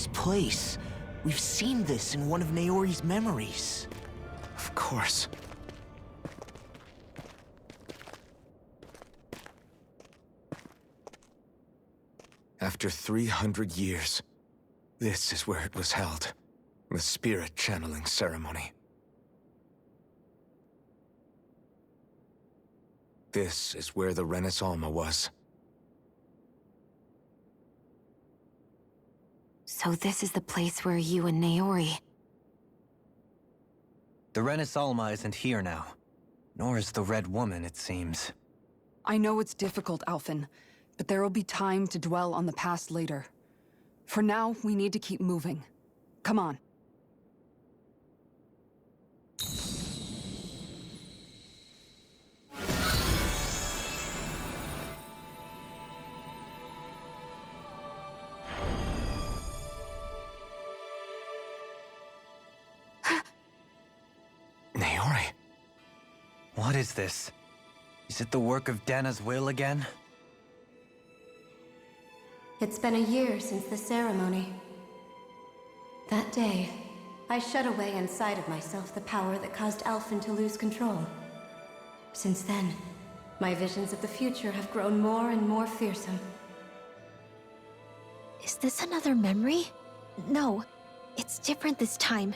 this place. We've seen this in one of Naori's memories. Of course. After 300 years, this is where it was held. The spirit channeling ceremony. This is where the Renis Alma was. So this is the place where you and Naori... The Renis Alma isn't here now. Nor is the Red Woman, it seems. I know it's difficult, Alphen, but there will be time to dwell on the past later. For now, we need to keep moving. Come on. Naori? What is this? Is it the work of Dana's will again? It's been a year since the ceremony. That day, I shut away inside of myself the power that caused Alphen to lose control. Since then, my visions of the future have grown more and more fearsome. Is this another memory? No, it's different this time.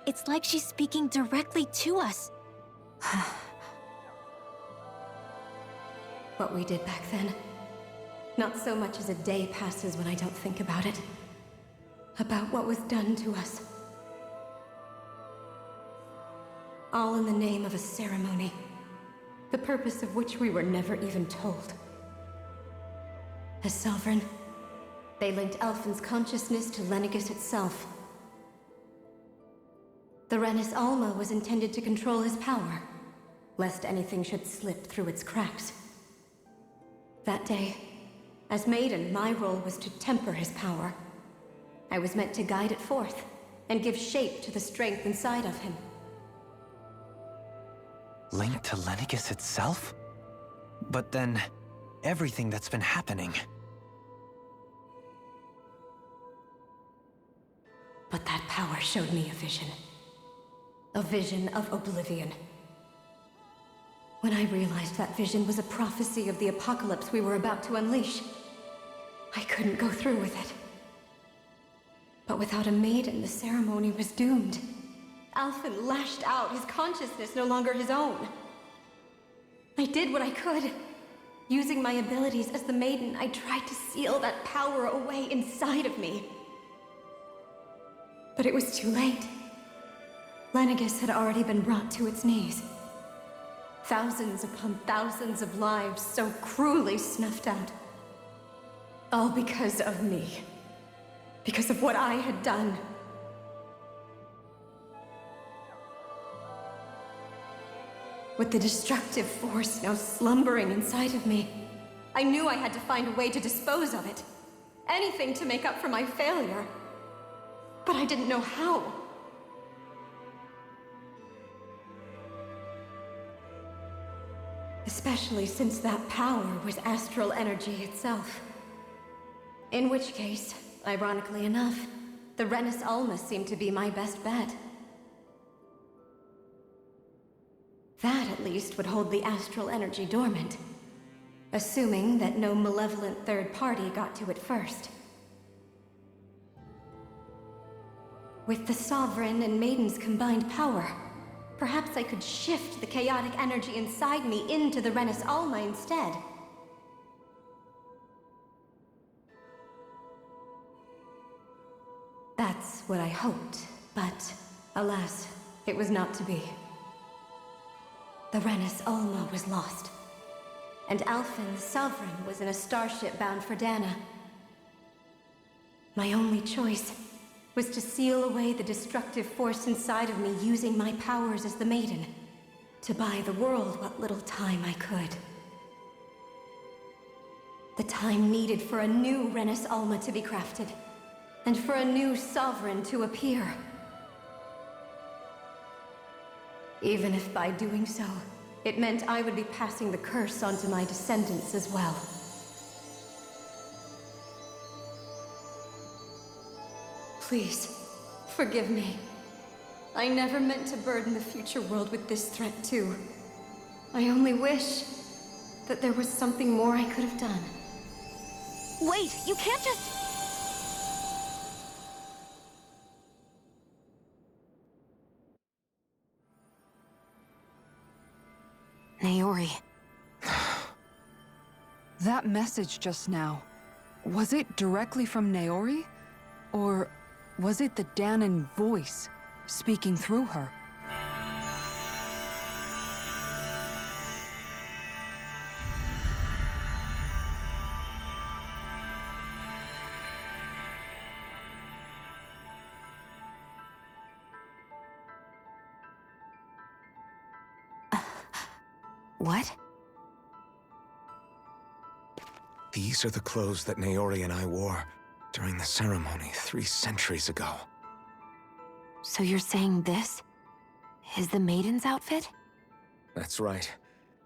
It's like she's speaking directly to us. What we did back then. Not so much as a day passes when I don't think about it. About what was done to us. All in the name of a ceremony. The purpose of which we were never even told. As Sovereign, they linked Alphen's consciousness to Lenegis itself. The Renis Alma was intended to control his power, lest anything should slip through its cracks. That day, as Maiden, my role was to temper his power. I was meant to guide it forth, and give shape to the strength inside of him. Linked to Lenegis itself? But then, everything that's been happening... But that power showed me a vision. A vision of oblivion. When I realized that vision was a prophecy of the apocalypse we were about to unleash, I couldn't go through with it. But without a maiden, the ceremony was doomed. Alphen lashed out, his consciousness no longer his own. I did what I could. Using my abilities as the maiden, I tried to seal that power away inside of me. But it was too late. Lenegis had already been brought to its knees. Thousands upon thousands of lives so cruelly snuffed out. All because of me. Because of what I had done. With the destructive force now slumbering inside of me, I knew I had to find a way to dispose of it. Anything to make up for my failure. But I didn't know how. Especially since that power was astral energy itself. In which case, ironically enough, the Renis Alma seemed to be my best bet. That, at least, would hold the astral energy dormant. Assuming that no malevolent third party got to it first. With the Sovereign and Maiden's combined power, perhaps I could shift the chaotic energy inside me into the Renis Alma instead. That's what I hoped, but alas, it was not to be. The Renis Alma was lost, and Alphen, the Sovereign, was in a starship bound for Dana. My only choice was to seal away the destructive force inside of me using my powers as the Maiden, to buy the world what little time I could. The time needed for a new Renis Alma to be crafted, and for a new Sovereign to appear. Even if by doing so, it meant I would be passing the curse onto my descendants as well. Please, forgive me. I never meant to burden the future world with this threat, too. I only wish that there was something more I could have done. Wait, you can't just... Naori. That message just now, was it directly from Naori? Or was it the Dahnan voice speaking through her? What? These are the clothes that Naori and I wore during the ceremony 3 centuries ago. So you're saying this is the Maiden's outfit? That's right.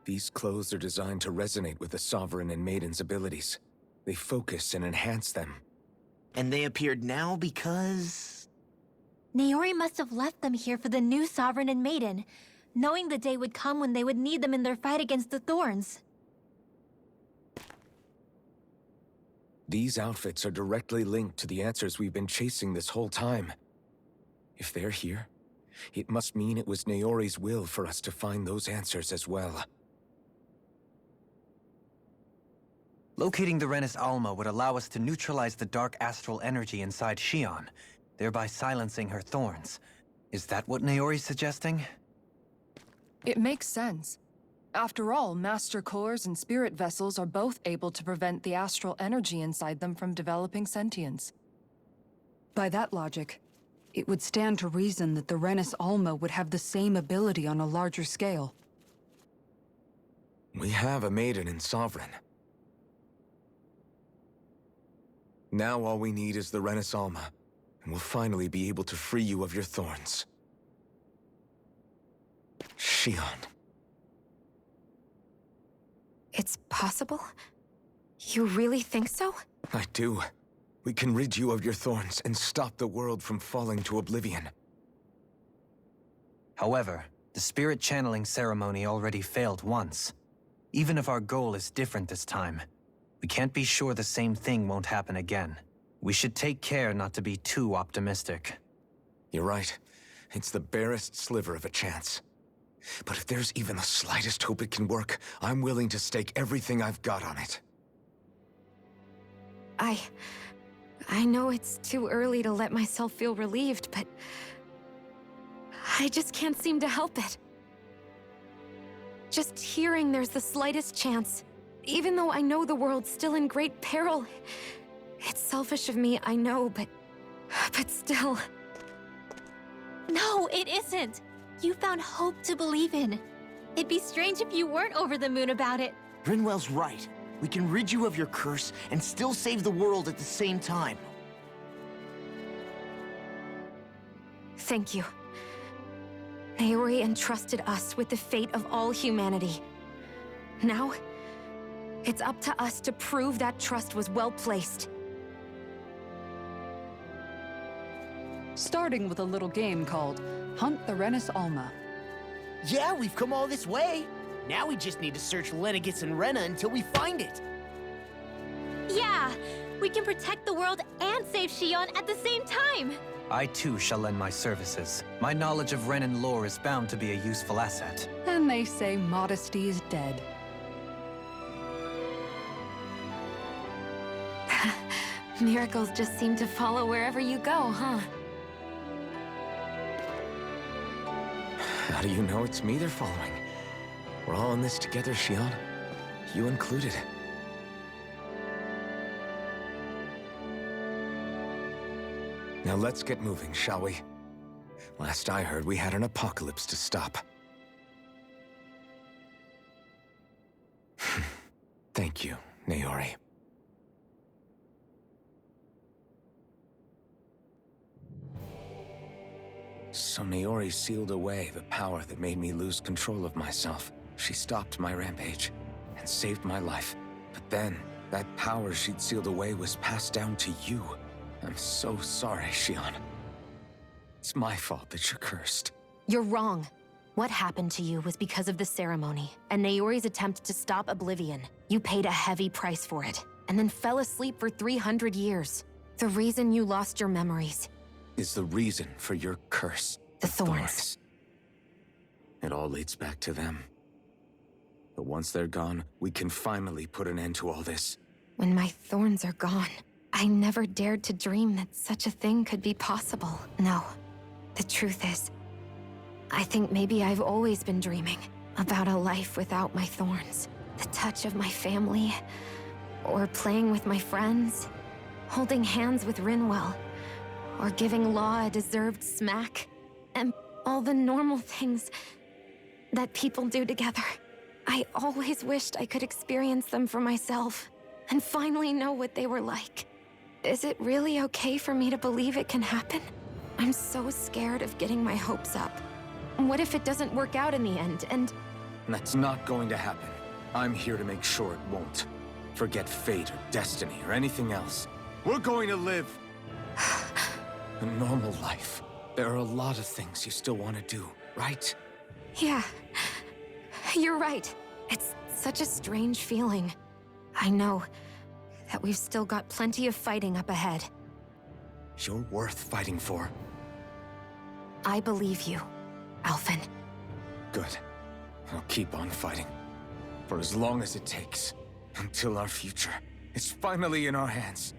These clothes are designed to resonate with the Sovereign and Maiden's abilities. They focus and enhance them. And they appeared now because... Naori must have left them here for the new Sovereign and Maiden, knowing the day would come when they would need them in their fight against the Thorns. These outfits are directly linked to the answers we've been chasing this whole time. If they're here, it must mean it was Naori's will for us to find those answers as well. Locating the Renis Alma would allow us to neutralize the dark astral energy inside Xion, thereby silencing her thorns. Is that what Naori's suggesting? It makes sense. After all, Master Cores and Spirit Vessels are both able to prevent the astral energy inside them from developing sentience. By that logic, it would stand to reason that the Renis Alma would have the same ability on a larger scale. We have a Maiden and Sovereign. Now all we need is the Renis Alma, and we'll finally be able to free you of your thorns. Xion. It's possible? You really think so? I do. We can rid you of your thorns and stop the world from falling to oblivion. However, the spirit channeling ceremony already failed once. Even if our goal is different this time, we can't be sure the same thing won't happen again. We should take care not to be too optimistic. You're right. It's the barest sliver of a chance. But if there's even the slightest hope it can work, I'm willing to stake everything I've got on it. I know it's too early to let myself feel relieved, but... I just can't seem to help it. Just hearing there's the slightest chance, even though I know the world's still in great peril. It's selfish of me, I know, but still... No, it isn't! You found hope to believe in. It'd be strange if you weren't over the moon about it. Rinwell's right. We can rid you of your curse and still save the world at the same time. Thank you. Naori entrusted us with the fate of all humanity. Now, it's up to us to prove that trust was well placed. Starting with a little game called Hunt the Renis Alma. Yeah, we've come all this way. Now we just need to search Lenegis and Rena until we find it. Yeah! We can protect the world and save Xion at the same time! I too shall lend my services. My knowledge of Renan lore is bound to be a useful asset. And they say modesty is dead. Miracles just seem to follow wherever you go, huh? How do you know it's me they're following? We're all in this together, Xion. You included. Now let's get moving, shall we? Last I heard, we had an apocalypse to stop. Thank you, Naori. So Naori sealed away the power that made me lose control of myself. She stopped my rampage and saved my life. But then, that power she'd sealed away was passed down to you. I'm so sorry, Shion. It's my fault that you're cursed. You're wrong. What happened to you was because of the ceremony, and Naori's attempt to stop Oblivion. You paid a heavy price for it, and then fell asleep for 300 years. The reason you lost your memories. Is the reason for your curse. The thorns. It all leads back to them. But once they're gone, we can finally put an end to all this. When my thorns are gone, I never dared to dream that such a thing could be possible. No. The truth is, I think maybe I've always been dreaming about a life without my thorns. The touch of my family, or playing with my friends, holding hands with Rinwell, or giving Law a deserved smack, and all the normal things that people do together. I always wished I could experience them for myself, and finally know what they were like. Is it really okay for me to believe it can happen? I'm so scared of getting my hopes up. What if it doesn't work out in the end, and... That's not going to happen. I'm here to make sure it won't. Forget fate or destiny or anything else. We're going to live a normal life. There are a lot of things you still want to do, right? Yeah, you're right. It's such a strange feeling. I know that we've still got plenty of fighting up ahead. You're worth fighting for. I believe you, Alphen. Good. I'll keep on fighting. For as long as it takes. Until our future is finally in our hands.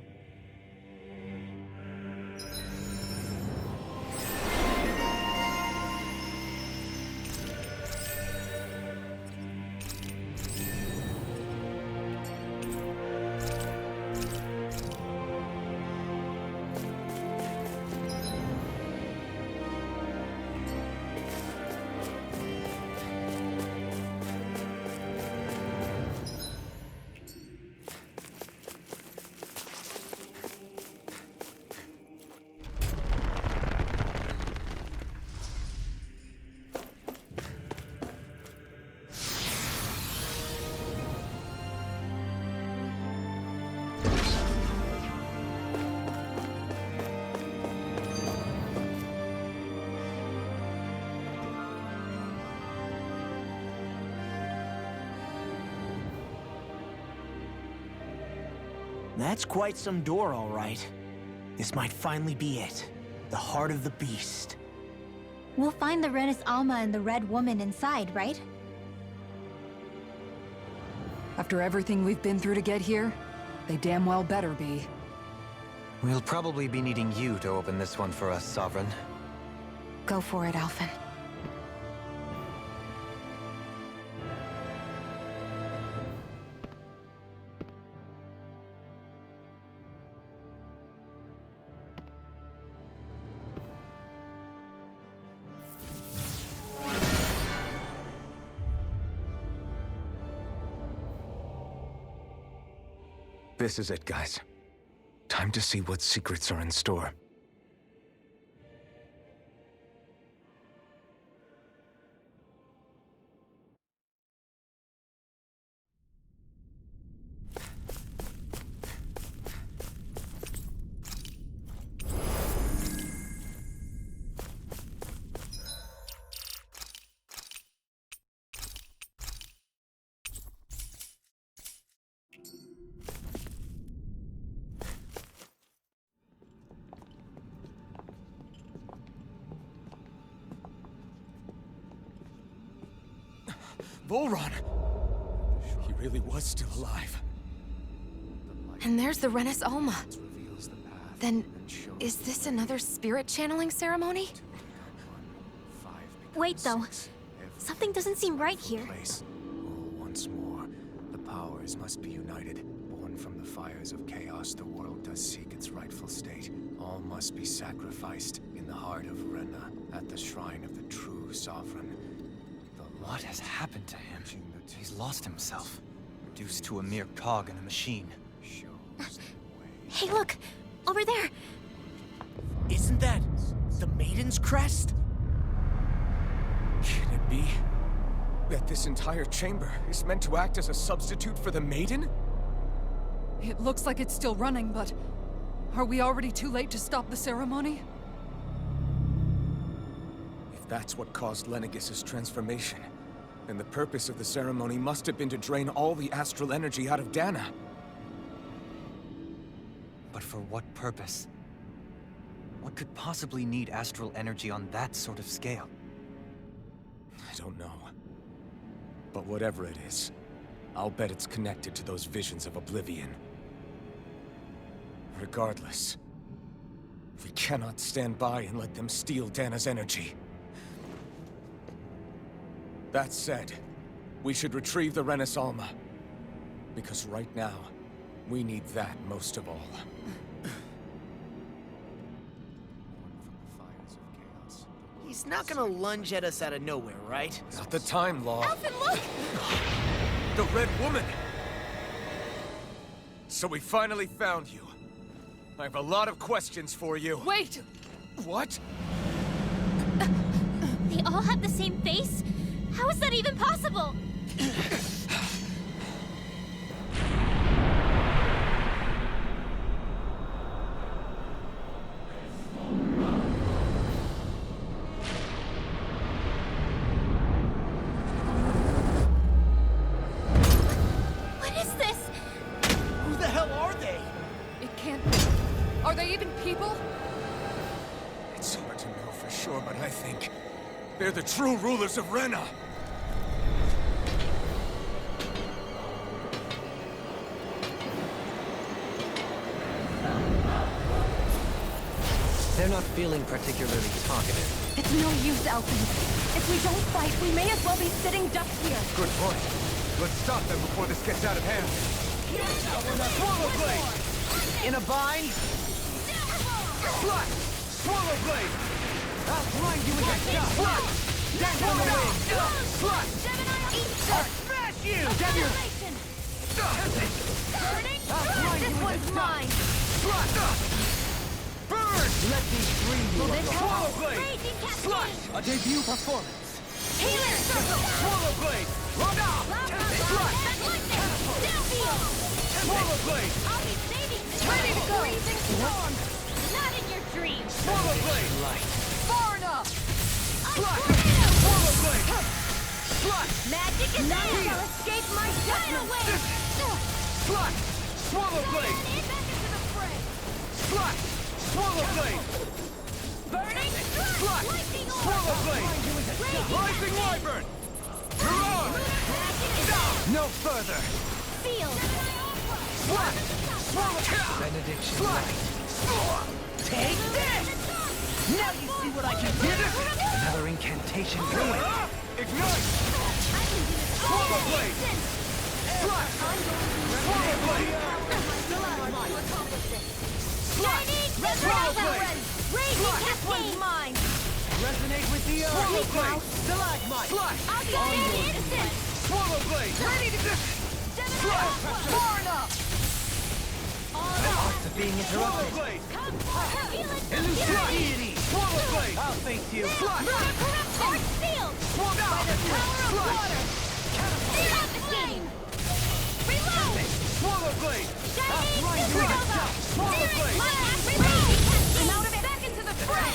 That's quite some door, all right. This might finally be it. The heart of the beast. We'll find the Renis Alma and the Red Woman inside, right? After everything we've been through to get here, they damn well better be. We'll probably be needing you to open this one for us, Sovereign. Go for it, Alphen. This is it, guys. Time to see what secrets are in store. Volron! He really was still alive. And there's the Renis Alma. Then, is this another spirit channeling ceremony? Wait, though. Something doesn't seem right here. Once more, the powers must be united. Born from the fires of chaos, the world does seek its rightful state. All must be sacrificed in the heart of Renna, at the shrine of the true sovereign. What has happened to him? He's lost himself, reduced to a mere cog in a machine. Hey, look! Over there! Isn't that the Maiden's crest? Can it be that this entire chamber is meant to act as a substitute for the Maiden? It looks like it's still running, but Are we already too late to stop the ceremony? If that's what caused Lenegis' transformation, then the purpose of the ceremony must have been to drain all the astral energy out of Dana. But for what purpose? What could possibly need astral energy on that sort of scale? I don't know. But whatever it is, I'll bet it's connected to those visions of Oblivion. Regardless, we cannot stand by and let them steal Dana's energy. That said, we should retrieve the Renaissance. Because right now, we need that most of all. He's not gonna lunge at us out of nowhere, right? Not the time, Law. Alphen, look! The Red Woman! So we finally found you. I have a lot of questions for you. Wait! What? They all have the same face? How is that even possible? What is this? Who the hell are they? It can't be. Are they even people? It's hard to know for sure, but I think they're the true rulers of Rena. They're not feeling particularly talkative. It's no use, Alphen. If we don't fight, we may as well be sitting ducks here. Good point. Let's stop them before this gets out of hand. Swallow Blade! In a bind? Slash! Swallow Blade! I'll grind you with that stuff! Dance on the wind! Slash! I'll smash you! I'll grind you with that stuff! Slash! Burn! Let me free you of the Swallow Blade! Raging Slash! Cascade! A debut performance! Healer Circle! Swallow Blade! Slash! Swallow Blade! I'll be saving this. Ready to go. Freezing storm! Not in your dreams! Swallow Blade! Far enough! Slash! Swallow Blade! Slash! Magic is None there! shall escape my Right judgment! away! Slash! Swallow Blade! Get back into the fray! Slash! Swallow Blade! Burning strike! Slash! Lightning orb! Swallow Blade! Raging Rising Wyvern! Mirage! Magic is there! No further! Field! Slash! Swallow! Benediction Slash! Take this! Now you see what I can do! Another incantation ruined. Ignite! Swallow Blade! Slash! Swallow Blade! Shining Swallow Desert Blade! Raging Cascade! Mine! Resonate with the earth! Swallow Blade! Stalagmite! Slash! I'll get in instant! Swallow Blade! Ready to go! Slash! Far enough! Thoughts of being Swallow interrupted. Blade! Deity! Swallow Blade! I'll face you! Slash! Arch Field! By the Power of water! Stop the flame! Reload! Swallow Blade! Shining right, Supernova! Swallow Blade! My axe raging cascade! Out of it! Back into the fray!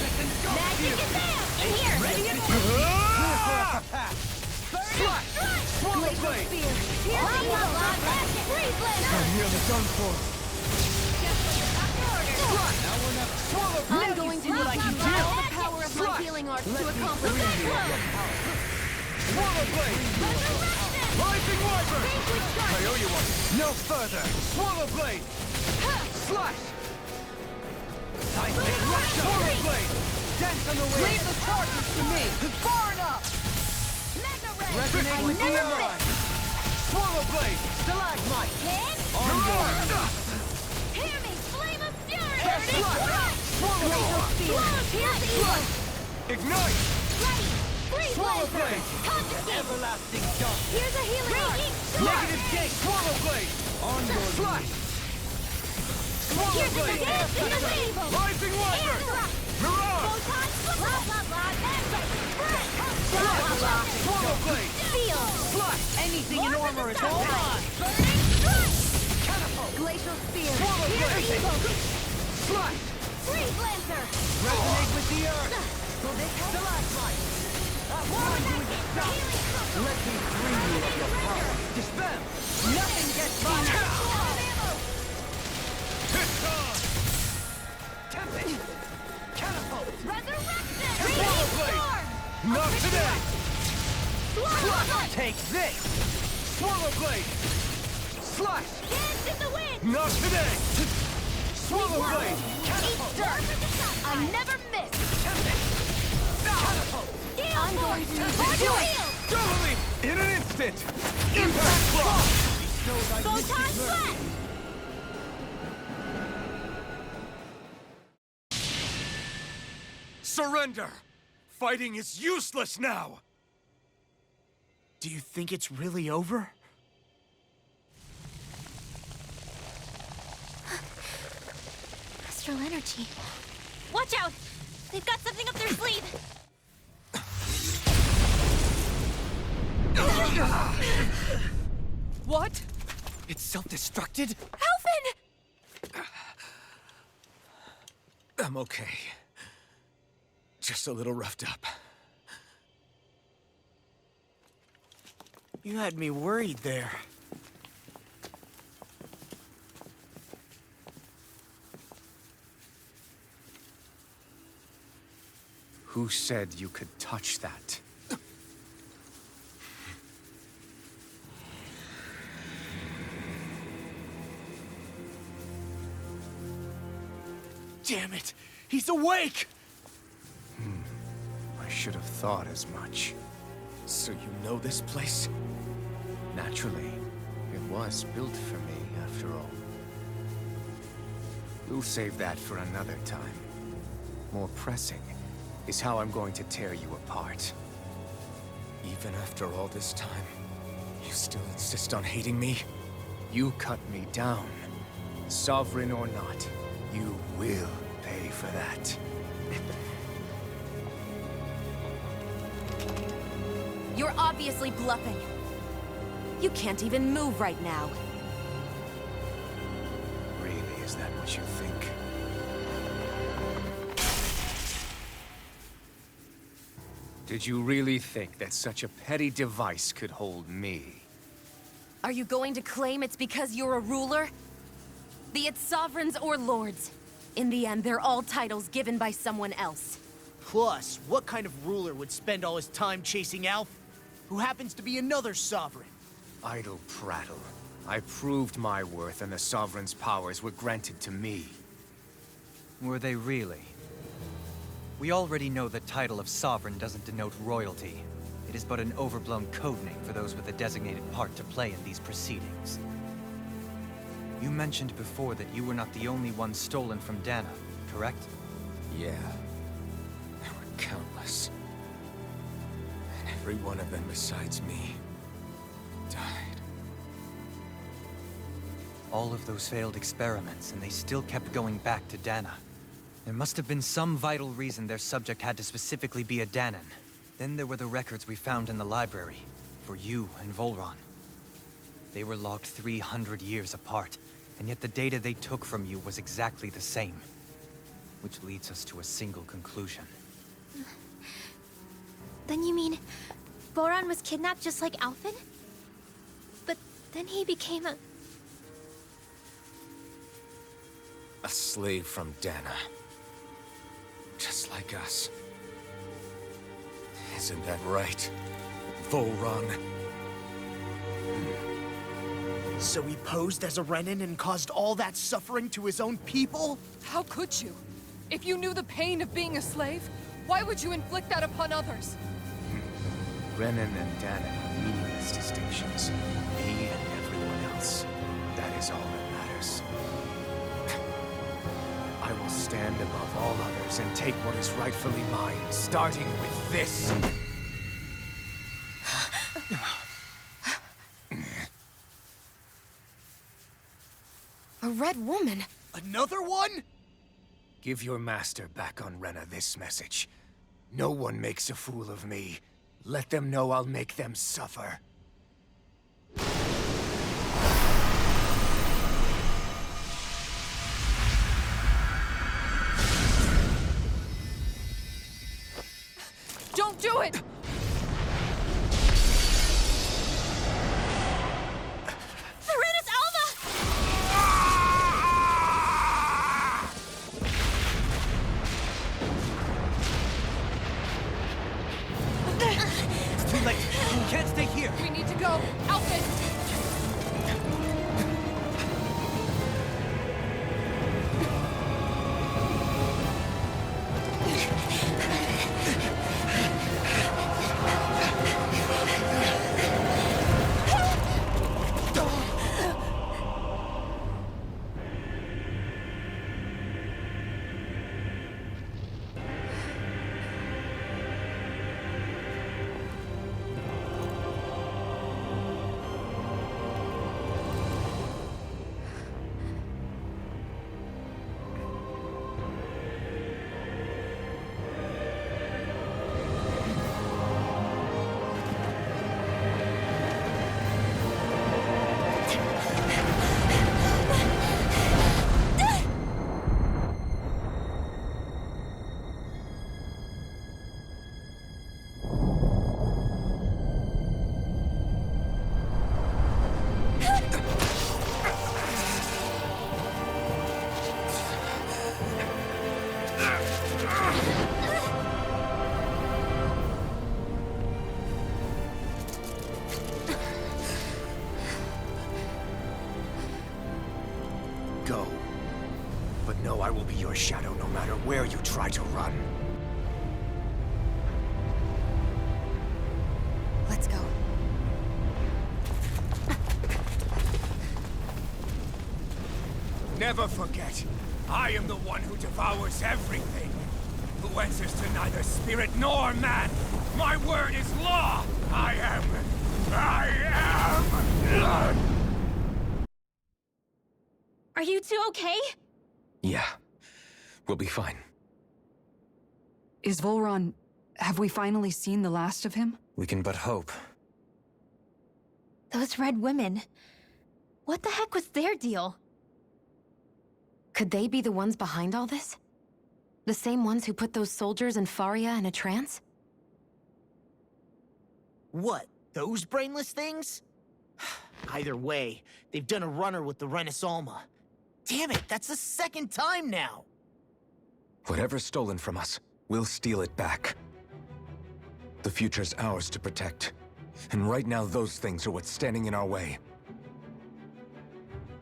Magic is there! In here! Ready and Slash! Swallow Blade! Piercing the blood! Freeze blade! Nearly done for. Swallow Blade! I'm going to need all the power of my healing arts to accomplish this. Swallow Blade! Rising Wyvern! I owe you one. No further! Swallow Blade! Slash! Swallow Blade! Dance on the wind! Leave the charges to me! Far enough! Resonate with the earth! Swallow Blade! Stalagmite! Mirage! Hear me! Flame of fury! Swallow Blade! Ignite! Ready! Freeze Swallow blade! Blade! Confiscate! Everlasting dust! Here's a healing arc! Negative gate! Swallow Blade! On your Slash! Swallow Here's the Blade! dance in the table! Rising Wyvern! Mirage! Photon blah blah blah! Blah blah blah! Swallow Blade! Field! Slash! Anything in armor is all mine! Burning strike! Glacial Spear! Swallow Here's Blade! evil! Slash! Freeze Lancer! Resonate with the earth! Stalagmite! Let me free you of your power! Dispel! Nothing gets by now! Tempest! Catapult! Resurrection! Swallow Blade! Not today! Slash! Take this! Swallow Blade! Slash! Dance in the wind! Not today! Swallow Blade! Eat dirt! I never miss! Catapult! I'm going to charge your heel! Double Leap! In an instant! Impact Block! Photon Blast! Surrender! Fighting is useless now! Do you think it's really over? Astral energy. Watch out! They've got something up their sleeve! What? It's self-destructed? Alphen! I'm okay. Just a little roughed up. You had me worried there. Who said you could touch that? Damn it! He's awake! I should have thought as much. So you know this place? Naturally, it was built for me, after all. We'll save that for another time. More pressing is how I'm going to tear you apart. Even after all this time, you still insist on hating me? You cut me down. Sovereign or not, you will pay for that. You're obviously bluffing. You can't even move right now. Really, is that what you think? Did you really think that such a petty device could hold me? Are you going to claim it's because you're a ruler? Be it sovereigns or lords. In the end, they're all titles given by someone else. Plus, what kind of ruler would spend all his time chasing Alph, who happens to be another sovereign? Idle prattle. I proved my worth and the Sovereign's powers were granted to me. Were they really? We already know the title of Sovereign doesn't denote royalty. It is but an overblown code name for those with a designated part to play in these proceedings. You mentioned before that you were not the only one stolen from Dana, correct? Yeah. There were countless. And every one of them besides me died. All of those failed experiments, and they still kept going back to Dana. There must have been some vital reason their subject had to specifically be a Danan. Then there were the records we found in the library, for you and Volron. They were logged 300 years apart, and yet the data they took from you was exactly the same. Which leads us to a single conclusion. Then you mean... Boron was kidnapped just like Alphen? But then he became a... A slave from Dana. Just like us. Isn't that right, Volron? So he posed as a Renan and caused all that suffering to his own people? How could you? If you knew the pain of being a slave, why would you inflict that upon others? Renan and Dana are meaningless distinctions. Me and everyone else. That is all that matters. I will stand above all others and take what is rightfully mine, starting with this. A red woman? Another one? Give your master back on Rena this message. No one makes a fool of me. Let them know I'll make them suffer. Don't do it! Serenus Alma! It's too late. We can't stay here. We need to go. Outfit! Go. But know I will be your shadow no matter where you try to run. Let's go. Never forget, I am the one who devours everything. Who answers to neither spirit nor man. My word is law. I am. Are you two okay? Yeah. We'll be fine. Is Volron... have we finally seen the last of him? We can but hope. Those red women. What the heck was their deal? Could they be the ones behind all this? The same ones who put those soldiers in Faria in a trance? What? Those brainless things? Either way, they've done a runner with the Renus Alma. Damn it, that's the second time now! Whatever's stolen from us, we'll steal it back. The future's ours to protect. And right now, those things are what's standing in our way.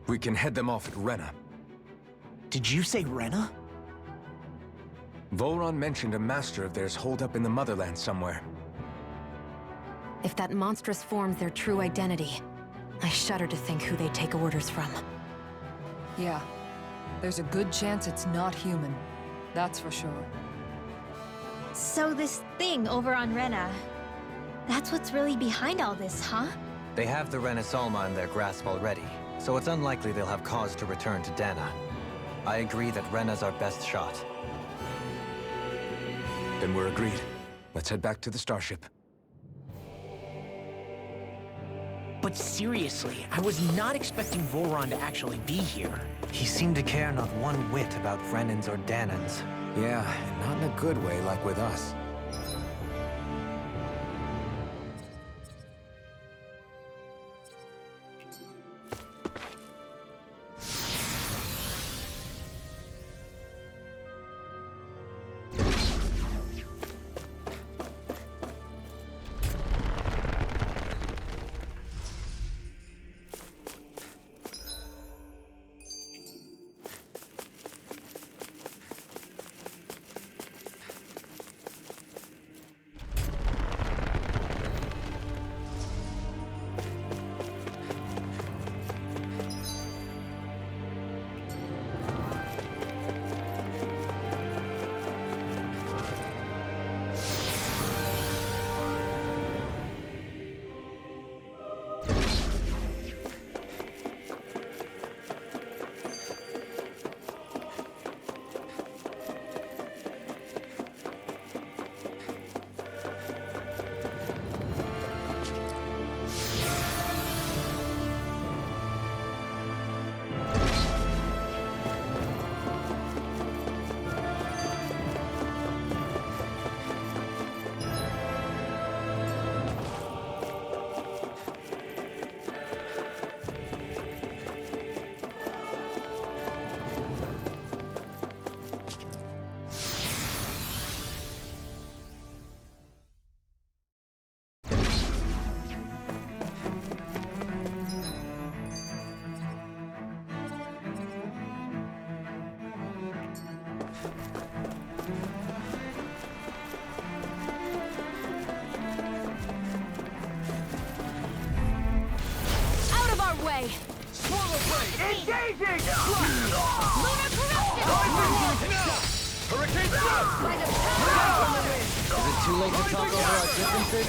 We can head them off at Rena. Did you say Rena? Volron mentioned a master of theirs holed up in the Motherland somewhere. If that monstrous form's their true identity, I shudder to think who they take orders from. Yeah. There's a good chance it's not human. That's for sure. So this thing over on Rena, that's what's really behind all this, huh? They have the Renus Alma in their grasp already, so it's unlikely they'll have cause to return to Dana. I agree that Rena's our best shot. Then we're agreed. Let's head back to the starship. But seriously, I was not expecting Volron to actually be here. He seemed to care not one whit about Renans or Danans. Yeah, and not in a good way like with us. way! Engaging! Lunar corruption! Hurricane thrust! Is it too late to talk over our differences?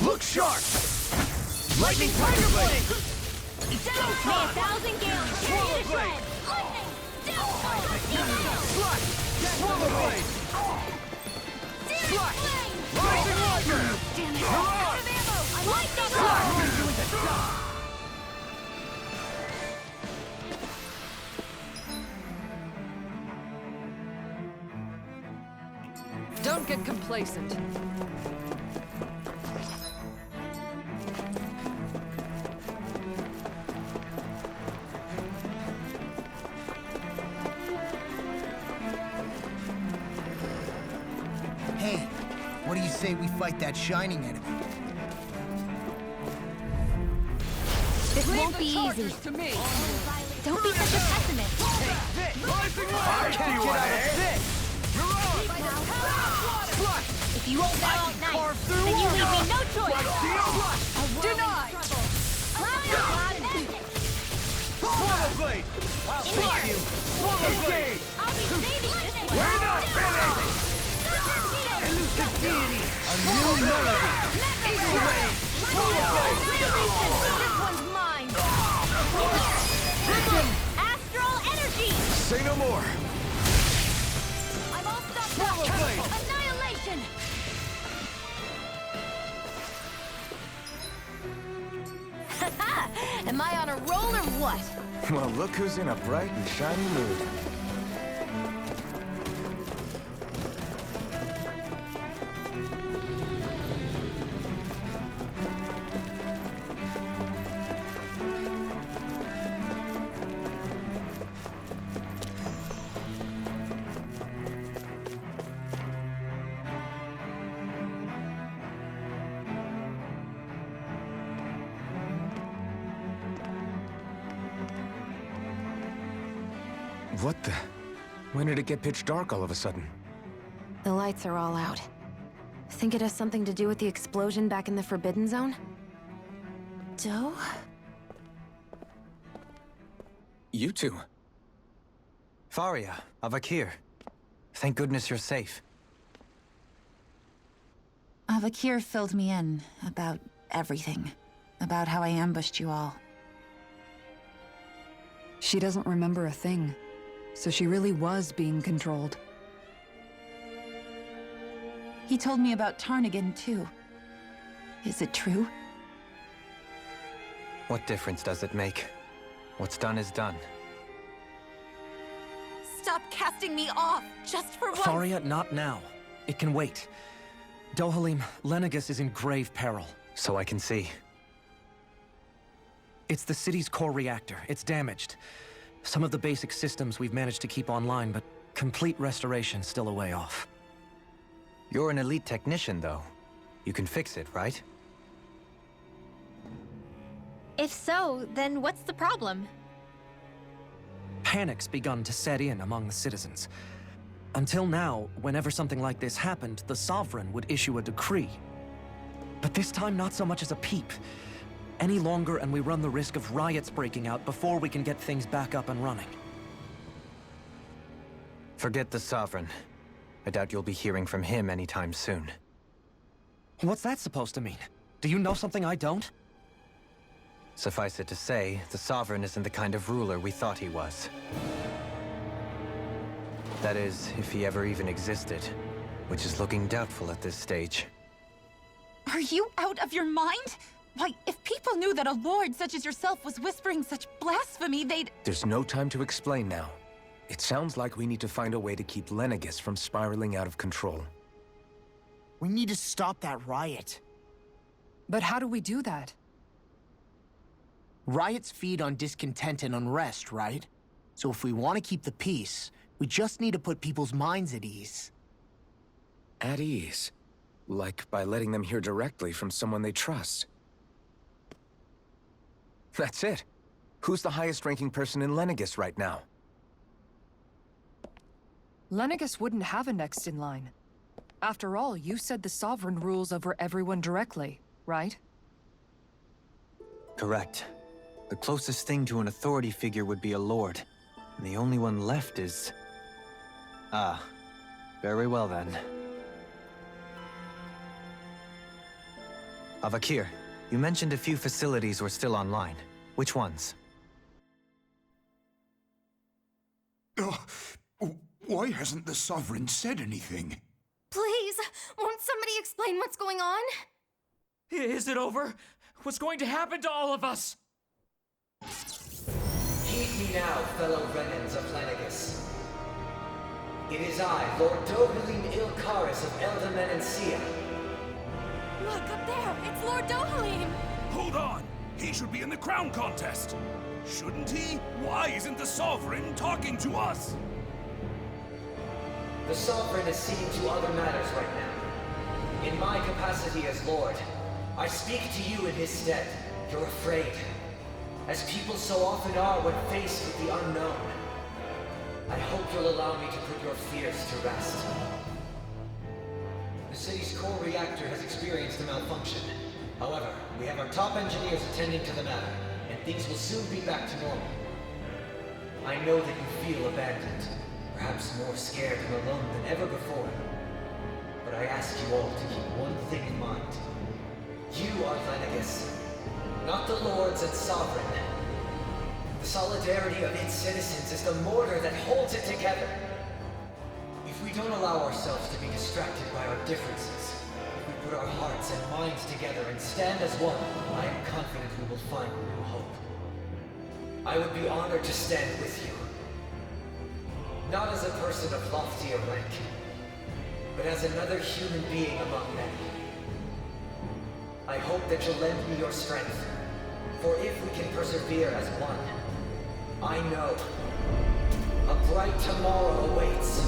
Look sharp! Lightning Tiger Blade! May 1,000 gales tear you to shreds! Lightning! Slash! Swallow Blade! Slash! Rising Roger! Damn it! Out of ammo! Lightning! Don't get complacent. Hey, what do you say we fight that shining enemy? This won't be easy. To me. Don't be such a pessimist. Rising Roger! Can't get out of this! If you won't bow out nice, then you leave me no choice. Denied! Swallow Blade! In here. Swallow Blade! I'll be saving this one. We're not finished! Elusive Deity! A new melody! Eagle Ray! Swallow Blade! This one's mine! Astral energy. Say no more. I'm all stopped Swallow up! Blade! Annihilation! Am I on a roll or what? Well, look who's in a bright and shiny mood. What the? When did it get pitch dark all of a sudden? The lights are all out. Think it has something to do with the explosion back in the Forbidden Zone? Doe? You two. Faria, Avakir. Thank goodness you're safe. Avakir filled me in about everything. About how I ambushed you all. She doesn't remember a thing. So she really was being controlled. He told me about Tarnigan, too. Is it true? What difference does it make? What's done is done. Stop casting me off, just for once! Faria, not now. It can wait. Dohalim, Lenegus is in grave peril. So I can see. It's the city's core reactor. It's damaged. Some of the basic systems we've managed to keep online, but complete restoration's still a way off. You're an elite technician, though. You can fix it, right? If so, then what's the problem? Panic's begun to set in among the citizens. Until now, whenever something like this happened, the Sovereign would issue a decree. But this time, not so much as a peep. Any longer, and we run the risk of riots breaking out before we can get things back up and running. Forget the Sovereign. I doubt you'll be hearing from him anytime soon. What's that supposed to mean? Do you know something I don't? Suffice it to say, the Sovereign isn't the kind of ruler we thought he was. That is, if he ever even existed, which is looking doubtful at this stage. Are you out of your mind? Why, if people knew that a lord such as yourself was whispering such blasphemy, they'd— There's no time to explain now. It sounds like we need to find a way to keep Lenegus from spiraling out of control. We need to stop that riot. But how do we do that? Riots feed on discontent and unrest, right? So if we want to keep the peace, we just need to put people's minds at ease. At ease? Like by letting them hear directly from someone they trust. That's it. Who's the highest-ranking person in Lenegus right now? Lenegus wouldn't have a next in line. After all, you said the Sovereign rules over everyone directly, right? Correct. The closest thing to an authority figure would be a lord. And the only one left is... Ah. Very well then. Avakir, you mentioned a few facilities were still online. Which ones? Why hasn't the Sovereign said anything? Please, won't somebody explain what's going on? Is it over? What's going to happen to all of us? Heed me now, fellow Renans of Lenegus. It is I, Lord Dohalim Ilkaris of Elda Menancia. Look, up there! It's Lord Dohalim! Hold on! He should be in the crown contest! Shouldn't he? Why isn't the Sovereign talking to us? The Sovereign is seeing to other matters right now. In my capacity as Lord, I speak to you in his stead. You're afraid. As people so often are when faced with the unknown. I hope you'll allow me to put your fears to rest. The city's core reactor has experienced a malfunction. However, we have our top engineers attending to the matter, and things will soon be back to normal. I know that you feel abandoned, perhaps more scared and alone than ever before. But I ask you all to keep one thing in mind. You are Lenegus, not the Lords and Sovereign. The solidarity of its citizens is the mortar that holds it together. If we don't allow ourselves to be distracted by our differences, if we put our hearts and minds together and stand as one, I am confident we will find new hope. I would be honored to stand with you. Not as a person of loftier rank, but as another human being among many. I hope that you'll lend me your strength, for if we can persevere as one, I know a bright tomorrow awaits.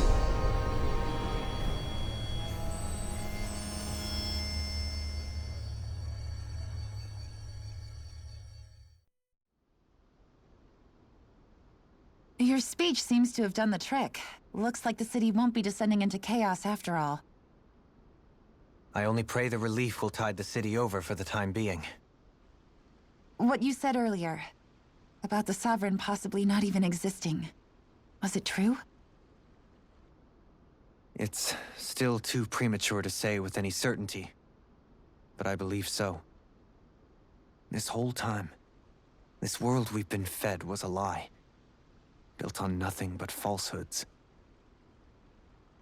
Your speech seems to have done the trick. Looks like the city won't be descending into chaos after all. I only pray the relief will tide the city over for the time being. What you said earlier, about the Sovereign possibly not even existing, was it true? It's still too premature to say with any certainty, but I believe so. This whole time, this world we've been fed was a lie, built on nothing but falsehoods.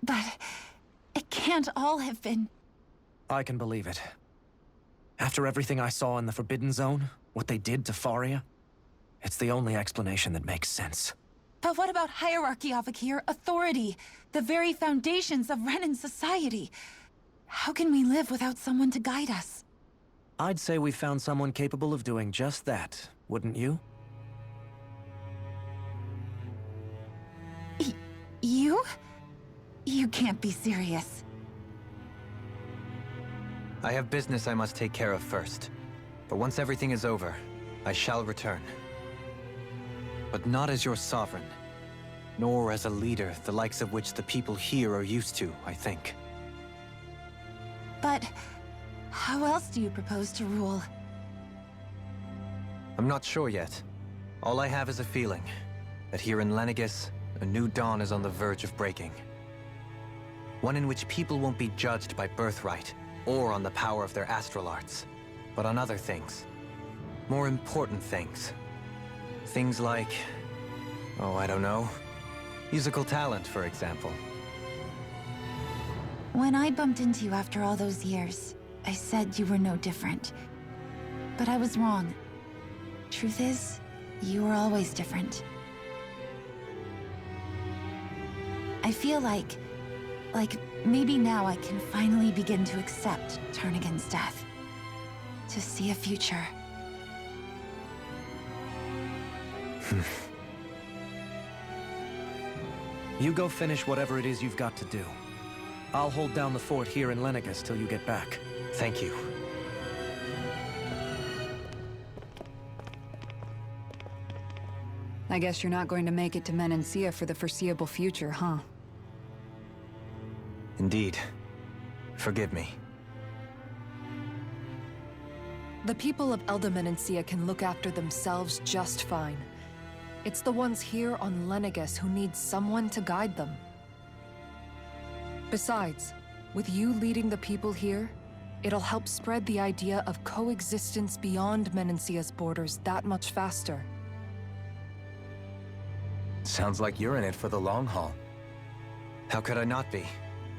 But it can't all have been... I can believe it. After everything I saw in the Forbidden Zone, what they did to Faria, it's the only explanation that makes sense. But what about hierarchy, Avakir? Authority? The very foundations of Renan society? How can we live without someone to guide us? I'd say we found someone capable of doing just that, wouldn't you? You? You can't be serious. I have business I must take care of first. But once everything is over, I shall return. But not as your sovereign, nor as a leader the likes of which the people here are used to, I think. But how else do you propose to rule? I'm not sure yet. All I have is a feeling that here in Lenegus, a new dawn is on the verge of breaking. One in which people won't be judged by birthright or on the power of their astral arts, but on other things. More important things. Things like, oh, I don't know, musical talent, for example. When I bumped into you after all those years, I said you were no different. But I was wrong. Truth is, you were always different. I feel like maybe now I can finally begin to accept Turnagain's death. To see a future. You go finish whatever it is you've got to do. I'll hold down the fort here in Lenegus till you get back. Thank you. I guess you're not going to make it to Menancia for the foreseeable future, huh? Indeed. Forgive me. The people of Eldomenencia can look after themselves just fine. It's the ones here on Lenegus who need someone to guide them. Besides, with you leading the people here, it'll help spread the idea of coexistence beyond Menencia's borders that much faster. Sounds like you're in it for the long haul. How could I not be,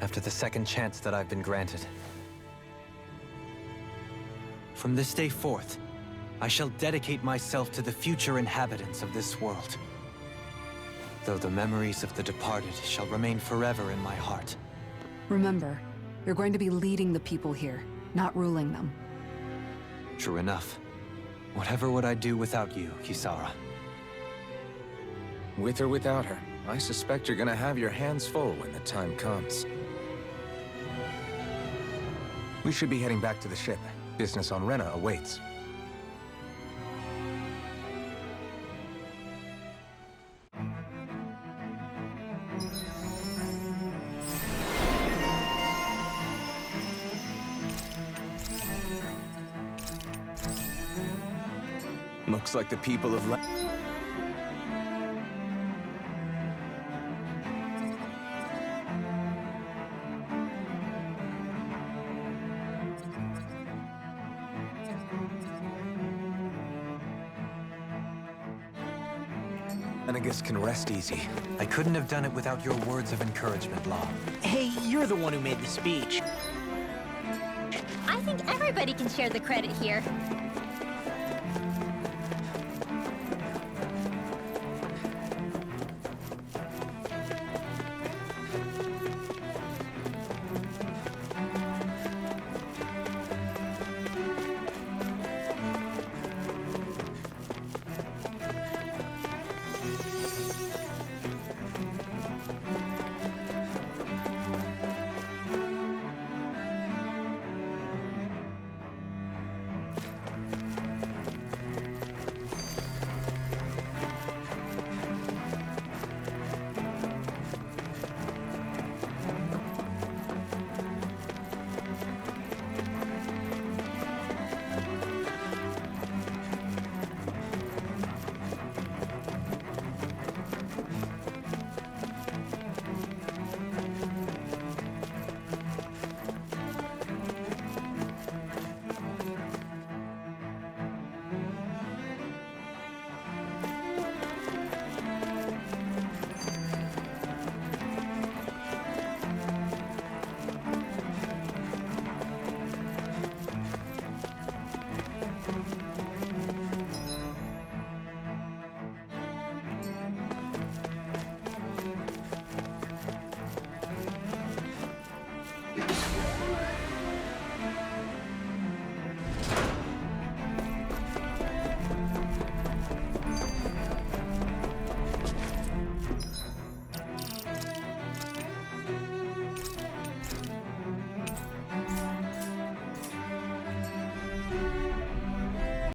after the second chance that I've been granted? From this day forth, I shall dedicate myself to the future inhabitants of this world. Though the memories of the departed shall remain forever in my heart. Remember, you're going to be leading the people here, not ruling them. True enough. Whatever would I do without you, Kisara? With or without her, I suspect you're gonna have your hands full when the time comes. We should be heading back to the ship. Business on Rena awaits. Looks like the people of Lenegus can rest easy. I couldn't have done it without your words of encouragement, Law. Hey, you're the one who made the speech. I think everybody can share the credit here.